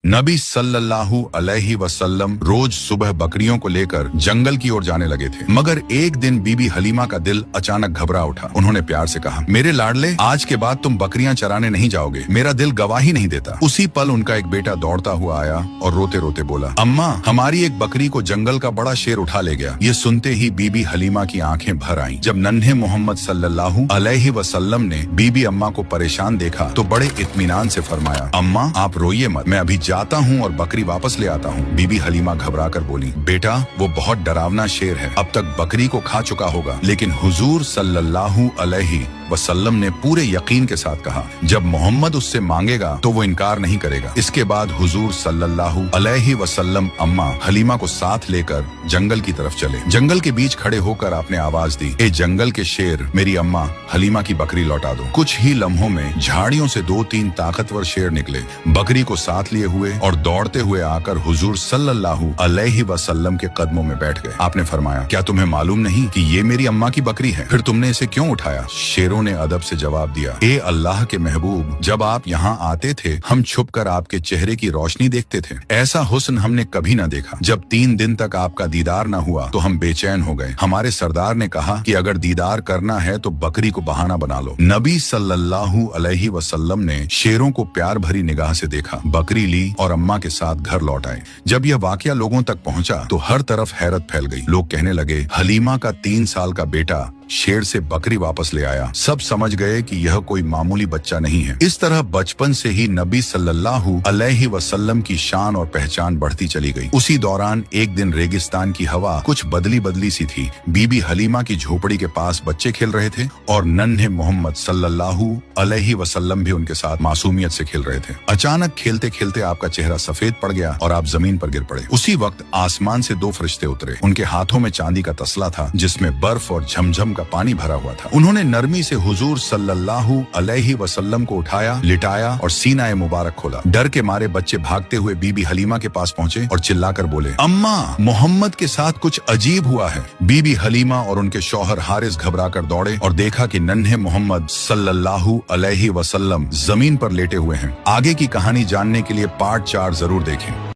नबी सल्लल्लाहु अलैहि वसल्लम रोज सुबह बकरियों को लेकर जंगल की ओर जाने लगे थे, मगर एक दिन बीबी हलीमा का दिल अचानक घबरा उठा। उन्होंने प्यार से कहा, मेरे लाडले, आज के बाद तुम बकरियां चराने नहीं जाओगे, मेरा दिल गवाही नहीं देता। उसी पल उनका एक बेटा दौड़ता हुआ आया और रोते रोते बोला, अम्मा, हमारी एक बकरी को जंगल का बड़ा शेर उठा ले गया। ये सुनते ही बीबी हलीमा की आंखें भर आईं। जब नन्हे मोहम्मद सल्लल्लाहु अलैहि वसल्लम ने बीबी अम्मा को परेशान देखा तो बड़े इत्मीनान से फरमाया, अम्मा, आप रोइए मत, मैं अभी जाता हूँ और बकरी वापस ले आता हूँ। बीबी हलीमा घबरा कर बोली, बेटा, वो बहुत डरावना शेर है, अब तक बकरी को खा चुका होगा। लेकिन हुजूर सल्लल्लाहु अलैहि वसल्लम ने पूरे यकीन के साथ कहा, जब मोहम्मद उससे मांगेगा तो वो इनकार नहीं करेगा। इसके बाद हुजूर सल्लल्लाहु अलैहि वसल्लम अम्मा हलीमा को साथ लेकर जंगल की तरफ चले। जंगल के बीच खड़े होकर आपने आवाज दी, ए जंगल के शेर, मेरी अम्मा हलीमा की बकरी लौटा दो। कुछ ही लम्हों में झाड़ियों से 2-3 ताकतवर शेर निकले, बकरी को साथ लिए हुए और दौड़ते हुए आकर हुजूर सल्लल्लाहु अलैहि वसल्लम के कदमों में बैठ गए। आपने फरमाया, क्या तुम्हें मालूम नहीं कि ये मेरी अम्मा की बकरी है? फिर तुमने इसे क्यों उठाया? शेरों ने अदब से जवाब दिया, ए अल्लाह के महबूब, जब आप यहाँ आते थे हम छुपकर आपके चेहरे की रोशनी देखते थे। ऐसा हुस्न हमने कभी न देखा। जब 3 दिन तक आपका दीदार न हुआ तो हम बेचैन हो गए। हमारे सरदार ने कहा कि अगर दीदार करना है तो बकरी को बहाना बना लो। नबी सल्लल्लाहु अलैहि वसल्लम ने शेरों को प्यार भरी निगाह से देखा, बकरी ली और अम्मा के साथ घर लौट आए। जब यह वाकया लोगों तक पहुंचा तो हर तरफ हैरत फैल गई। लोग कहने लगे, हलीमा का 3 साल का बेटा शेर से बकरी वापस ले आया। सब समझ गए कि यह कोई मामूली बच्चा नहीं है। इस तरह बचपन से ही नबी सल्लल्लाहु अलैहि वसल्लम की शान और पहचान बढ़ती चली गई। उसी दौरान एक दिन रेगिस्तान की हवा कुछ बदली बदली सी थी। बीबी हलीमा की झोपड़ी के पास बच्चे खेल रहे थे और नन्हे मोहम्मद सल्लल्लाहु अलैहि वसल्लम भी उनके साथ मासूमियत से खेल रहे थे। अचानक खेलते खेलते आपका चेहरा सफेद पड़ गया और आप जमीन पर गिर पड़े। उसी वक्त आसमान से 2 फरिश्ते उतरे। उनके हाथों में चांदी का तसला था जिसमें बर्फ और झमझम पानी भरा हुआ था। उन्होंने नरमी से हुजूर सल्लल्लाहु अलैहि वसल्लम को उठाया, लिटाया और सीना मुबारक खोला। डर के मारे बच्चे भागते हुए बीबी हलीमा के पास पहुंचे और चिल्लाकर बोले, अम्मा, मोहम्मद के साथ कुछ अजीब हुआ है। बीबी हलीमा और उनके शौहर हारिस घबराकर दौड़े और देखा कि नन्हे मोहम्मद सल्लल्लाहु अलैहि वसल्लम जमीन पर लेटे हुए हैं। आगे की कहानी जानने के लिए पार्ट 4 जरूर देखें।